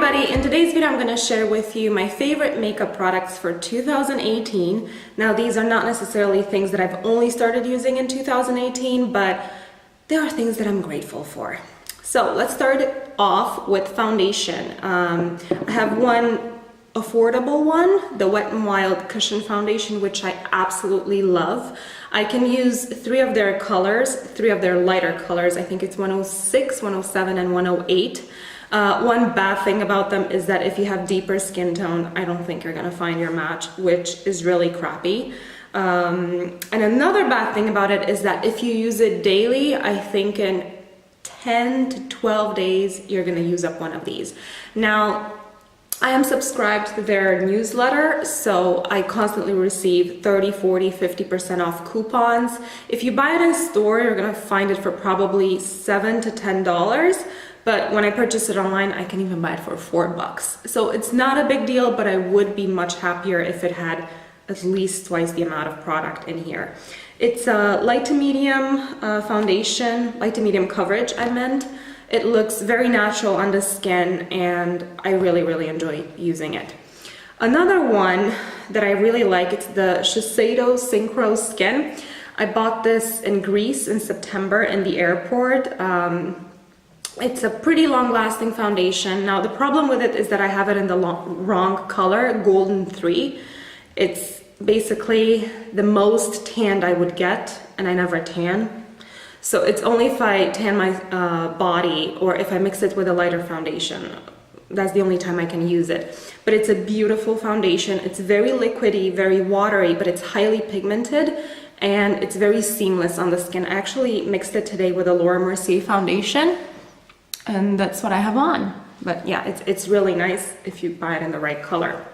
everybody, in today's video I'm going to share with you my favorite makeup products for 2018. Now these are not necessarily things that I've only started using in 2018, but they are things that I'm grateful for. So let's start off with foundation. I have one affordable one, the Wet n Wild Cushion Foundation, which I absolutely love. I can use three of their colors, three of their lighter colors. I think it's 106, 107, and 108. One bad thing about them is that if you have deeper skin tone, I don't think you're gonna find your match, which is really crappy. And another bad thing about it is that if you use it daily, I think in 10 to 12 days, you're gonna use up one of these. Now, I am subscribed to their newsletter, so I constantly receive 30, 40, 50% off coupons. If you buy it in store, you're gonna find it for probably $7 to $10. But when I purchase it online, I can even buy it for $4. So it's not a big deal, but I would be much happier if it had at least twice the amount of product in here. It's a light to medium foundation, light to medium coverage, I meant. It looks very natural on the skin and I really enjoy using it. Another one that I really like, it's the Shiseido Synchro Skin. I bought this in Greece in September in the airport. It's a pretty long-lasting foundation. Now the problem with it is that I have it in the wrong color, Golden 3. It's basically the most tanned I would get, and I never tan. So it's only if I tan my body or if I mix it with a lighter foundation. That's the only time I can use it. But it's a beautiful foundation. It's very liquidy, very watery, but it's highly pigmented and it's very seamless on the skin. I actually mixed it today with a Laura Mercier foundation. And that's what I have on. But yeah, it's really nice if you buy it in the right color.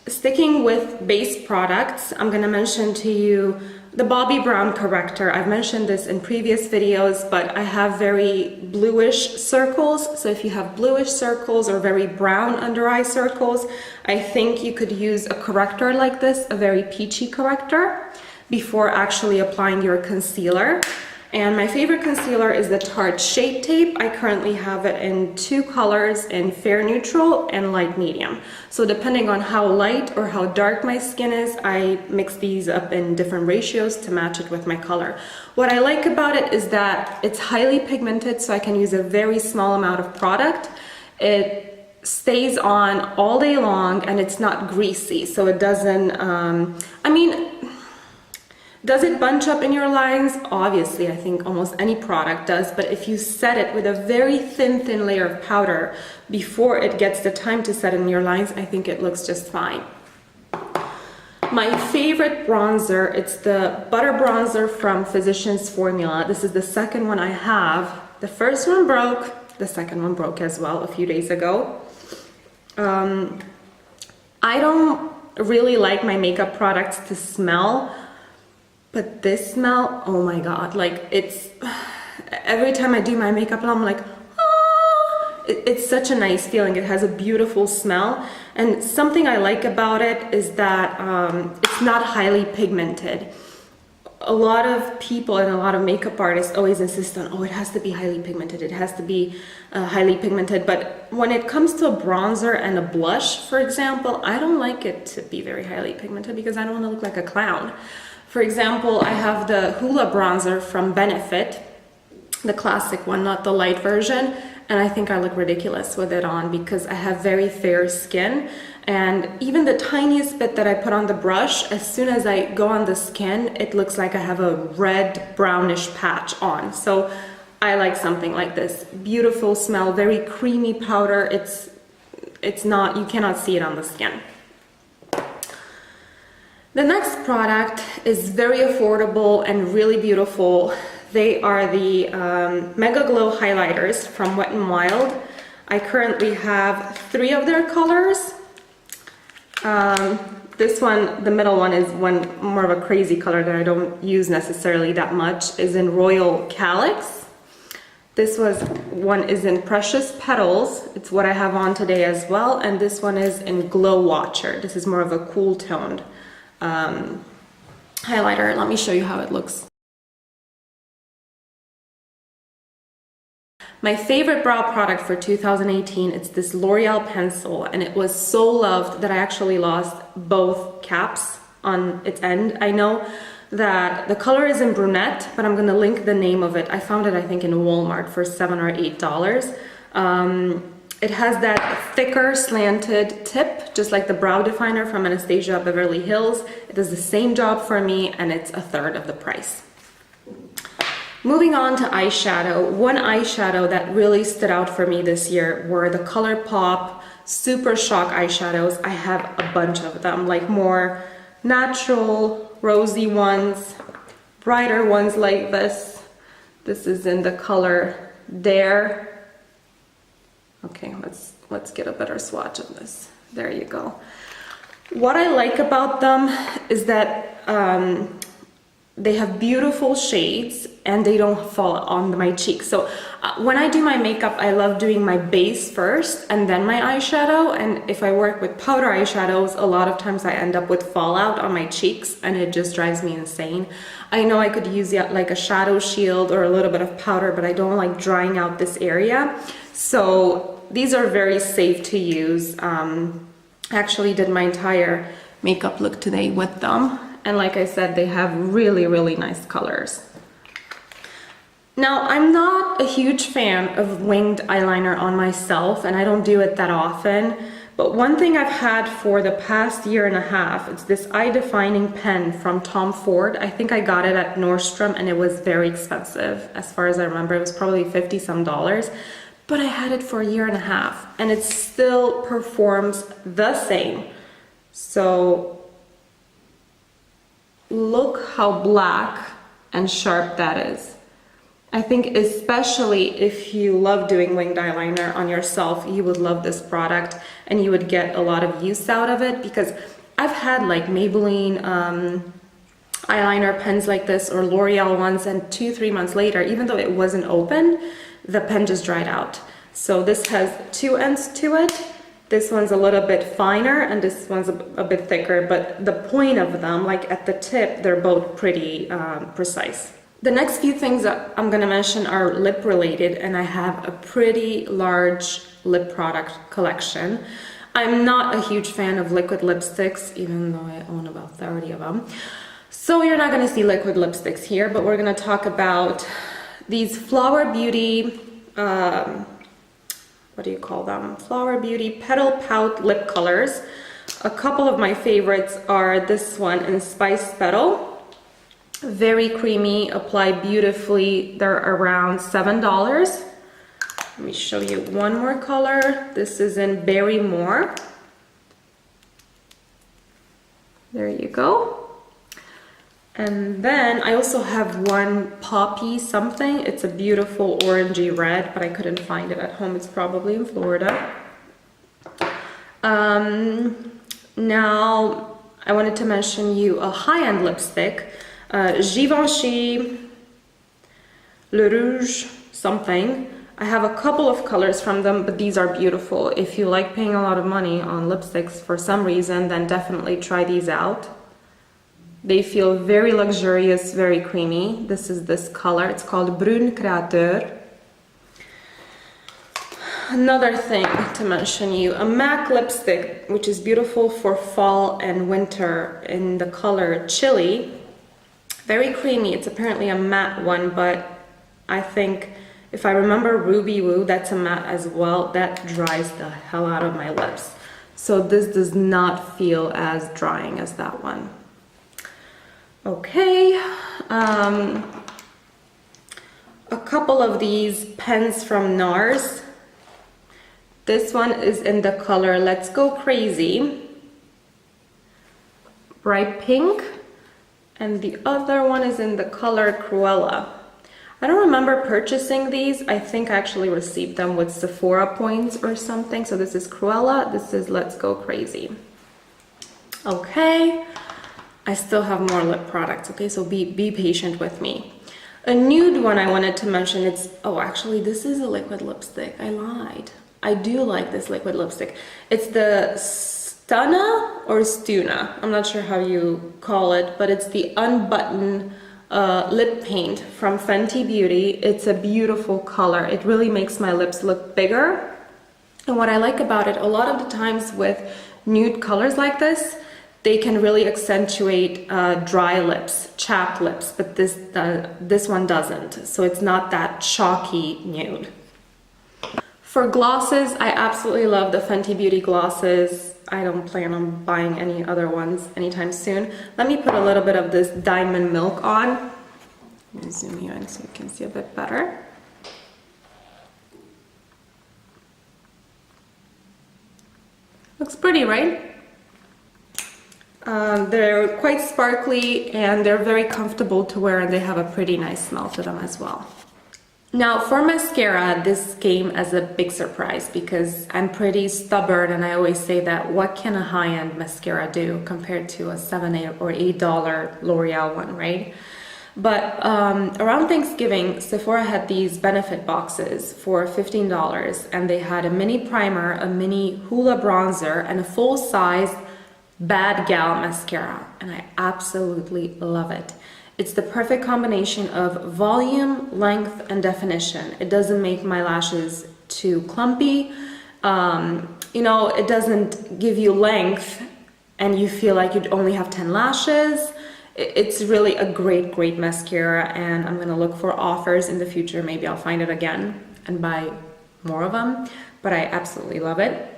Sticking with base products, I'm gonna mention to you the Bobbi Brown corrector. I've mentioned this in previous videos, but I have very bluish circles. So if you have bluish circles or very brown under eye circles, I think you could use a corrector like this, a very peachy corrector, before actually applying your concealer. And my favorite concealer is the Tarte Shape Tape. I currently have it in two colors, in fair neutral and light medium. So depending on how light or how dark my skin is, I mix these up in different ratios to match it with my color. What I like about it is that it's highly pigmented, so I can use a very small amount of product. It stays on all day long and it's not greasy, so it doesn't, does it bunch up in your lines? Obviously, I think almost any product does, but if you set it with a very thin layer of powder before it gets the time to set in your lines, I think it looks just fine. My favorite bronzer, it's the Butter Bronzer from Physicians Formula. This is the second one I have. The first one broke, the second one broke as well a few days ago. I don't really like my makeup products to smell, but this smell, oh my god, like it's, every time I do my makeup, I'm like, ah! It's such a nice feeling. It has a beautiful smell. And something I like about it is that it's not highly pigmented. A lot of people and a lot of makeup artists always insist on, oh, it has to be highly pigmented. It has to be highly pigmented. But when it comes to a bronzer and a blush, for example, I don't like it to be very highly pigmented because I don't want to look like a clown. For example, I have the Hoola bronzer from Benefit, the classic one, not the light version, and I think I look ridiculous with it on because I have very fair skin, and even the tiniest bit that I put on the brush, as soon as I go on the skin, it looks like I have a red brownish patch on. So I like something like this. Beautiful smell, very creamy powder. It's not, you cannot see it on the skin. The next product is very affordable and really beautiful. They are the MegaGlo highlighters from Wet n Wild. I currently have three of their colors. This one, the middle one, is one more of a crazy color that I don't use necessarily that much, is in Royal Calyx. This one is in Precious Petals. It's what I have on today as well. And this one is in Glow Watcher. This is more of a cool toned highlighter. Let me show you how it looks. My favorite brow product for 2018, it's this L'Oreal pencil, and it was so loved that I actually lost both caps on its end. I know that the color is in brunette, but I'm gonna link the name of it. I found it, I think, in Walmart for $7 or $8. It has that thicker slanted tip, just like the brow definer from Anastasia Beverly Hills. It does the same job for me, and it's a third of the price. Moving on to eyeshadow, one eyeshadow that really stood out for me this year were the ColourPop Super Shock eyeshadows. I have a bunch of them, like more natural, rosy ones, brighter ones like this. This is in the color Dare. Okay, let's get a better swatch of this. There you go. What I like about them is that they have beautiful shades and they don't fall on my cheeks. So when I do my makeup, I love doing my base first and then my eyeshadow. And if I work with powder eyeshadows, a lot of times I end up with fallout on my cheeks and it just drives me insane. I know I could use like a shadow shield or a little bit of powder, but I don't like drying out this area. So these are very safe to use. I actually did my entire makeup look today with them. And like I said, they have really, really nice colors. Now, I'm not a huge fan of winged eyeliner on myself, and I don't do it that often. But one thing I've had for the past year and a half, it's this eye defining pen from Tom Ford. I think I got it at Nordstrom and it was very expensive. As far as I remember, it was probably $50 some. But I had it for a year and a half and it still performs the same. So look how black and sharp that is. I think especially if you love doing winged eyeliner on yourself, you would love this product and you would get a lot of use out of it, because I've had like Maybelline eyeliner pens like this or L'Oreal ones, and 2-3 months later, even though it wasn't open, the pen just dried out. So this has two ends to it. This one's a little bit finer and this one's a bit thicker, but the point of them, like at the tip, they're both pretty precise. The next few things that I'm gonna mention are lip related, and I have a pretty large lip product collection. I'm not a huge fan of liquid lipsticks, even though I own about 30 of them. So you're not gonna see liquid lipsticks here, but we're gonna talk about these Flower Beauty, what do you call them? Flower Beauty Petal Pout lip colors. A couple of my favorites are this one in Spice Petal. Very creamy, apply beautifully. They're around $7. Let me show you one more color. This is in Berry More. There you go. And then I also have one Poppy something. It's a beautiful orangey red, but I couldn't find it at home. It's probably in Florida. Now, I wanted to mention you a high-end lipstick. Givenchy Le Rouge something. I have a couple of colors from them, but these are beautiful. If you like paying a lot of money on lipsticks for some reason, then definitely try these out. They feel very luxurious, very creamy. This is this color. It's called Brun Createur. Another thing to mention you, a MAC lipstick, which is beautiful for fall and winter in the color Chili. Very creamy. It's apparently a matte one, but I think if I remember Ruby Woo, that's a matte as well. That dries the hell out of my lips. So this does not feel as drying as that one. Okay, a couple of these pens from NARS. This one is in the color Let's Go Crazy, bright pink, and the other one is in the color Cruella. I don't remember purchasing these. I think I actually received them with Sephora points or something. So this is Cruella, this is Let's Go Crazy. Okay. I still have more lip products, okay, so be patient with me. A nude one I wanted to mention, it's, oh, actually this is a liquid lipstick, I lied. I do like this liquid lipstick. It's the Stunna or Stunna, I'm not sure how you call it, but it's the Unbutton lip paint from Fenty Beauty. It's a beautiful color. It really makes my lips look bigger. And what I like about it, a lot of the times with nude colors like this, they can really accentuate dry lips, chapped lips, but this one doesn't. So it's not that chalky nude. For glosses, I absolutely love the Fenty Beauty glosses. I don't plan on buying any other ones anytime soon. Let me put a little bit of this Diamond Milk on. Let me zoom you in so you can see a bit better. Looks pretty, right? They're quite sparkly and they're very comfortable to wear, and they have a pretty nice smell to them as well. Now for mascara, this came as a big surprise because I'm pretty stubborn and I always say that what can a high-end mascara do compared to a $7 or $8 L'Oreal one, right? But around Thanksgiving, Sephora had these benefit boxes for $15, and they had a mini primer, a mini Hoola bronzer, and a full-size BADGal mascara, and I absolutely love it. It's the perfect combination of volume, length, and definition. It doesn't make my lashes too clumpy. You know, it doesn't give you length and you feel like you'd only have 10 lashes. It's really a great mascara, and I'm gonna look for offers in the future. Maybe I'll find it again and buy more of them, but I absolutely love it.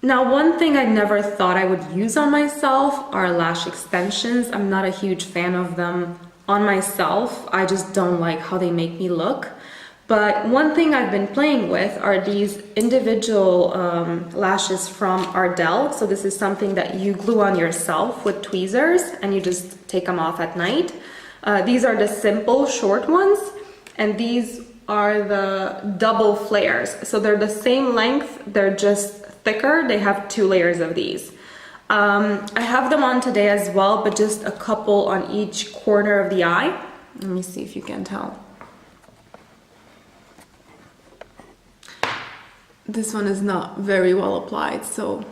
Now, one thing I never thought I would use on myself are lash extensions. I'm not a huge fan of them on myself. I just don't like how they make me look. But one thing I've been playing with are these individual lashes from BADGal. So this is something that you glue on yourself with tweezers and you just take them off at night. These are the simple short ones, and these are the double flares. So they're the same length, they're just thicker. They have 2 layers of these. I have them on today as well, but just a couple on each corner of the eye. Let me see if you can tell. This one is not very well applied, so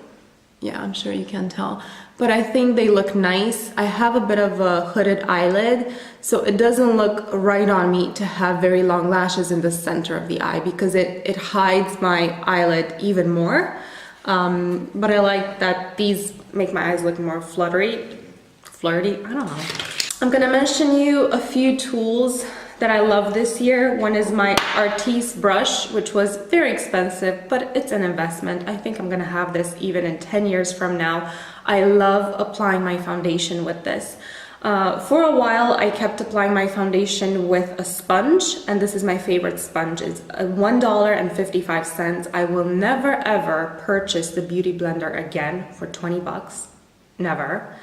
yeah, I'm sure you can tell. But I think they look nice. I have a bit of a hooded eyelid, so it doesn't look right on me to have very long lashes in the center of the eye because it hides my eyelid even more. But I like that these make my eyes look more flirty, I don't know. I'm gonna mention you a few tools that I love this year. One is my Artiste brush, which was very expensive, but it's an investment. I think I'm gonna have this even in 10 years from now. I love applying my foundation with this. For a while, I kept applying my foundation with a sponge, and this is my favorite sponge. It's $1.55. I will never ever purchase the Beauty Blender again for 20 bucks. Never.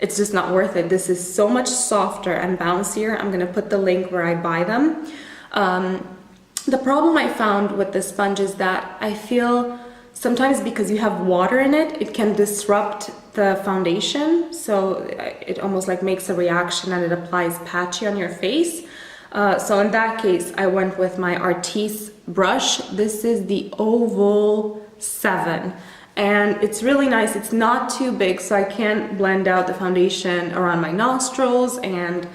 It's just not worth it. This is so much softer and bouncier. I'm gonna put the link where I buy them. The problem I found with this sponge is that I feel sometimes because you have water in it, it can disrupt the foundation. So it almost like makes a reaction and it applies patchy on your face. So in that case, I went with my Artiste brush. This is the Oval 7. And it's really nice. It's not too big, so I can blend out the foundation around my nostrils, and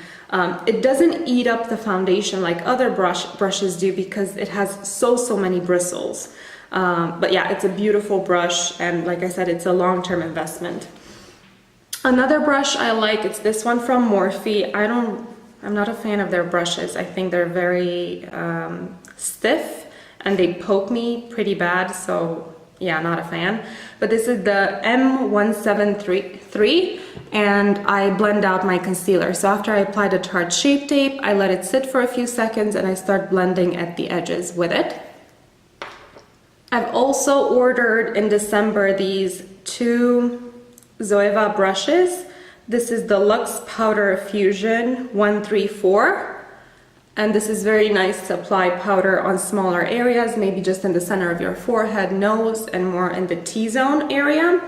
it doesn't eat up the foundation like other brushes do because it has so many bristles. But yeah, it's a beautiful brush, and like I said, it's a long-term investment. Another brush I like, it's this one from Morphe. I'm not a fan of their brushes. I think they're very stiff and they poke me pretty bad, so yeah, not a fan. But this is the M173, and I blend out my concealer. So after I apply the Tarte Shape Tape, I let it sit for a few seconds and I start blending at the edges with it. I've also ordered in December these 2 Zoeva brushes. This is the Luxe Powder Fusion 134. And this is very nice to apply powder on smaller areas, maybe just in the center of your forehead, nose, and more in the T-zone area.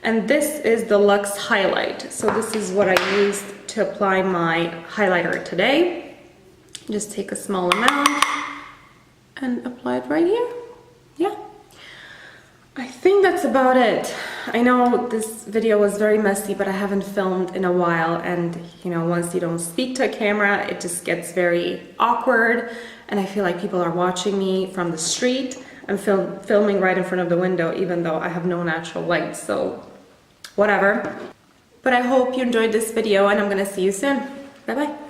And this is the Luxe Highlight. So this is what I used to apply my highlighter today. Just take a small amount and apply it right here. Yeah. I think that's about it. I know this video was very messy, but I haven't filmed in a while, and you know, once you don't speak to a camera, it just gets very awkward, and I feel like people are watching me from the street. I'm filming right in front of the window, even though I have no natural light, so whatever. But I hope you enjoyed this video, and I'm gonna see you soon. Bye bye.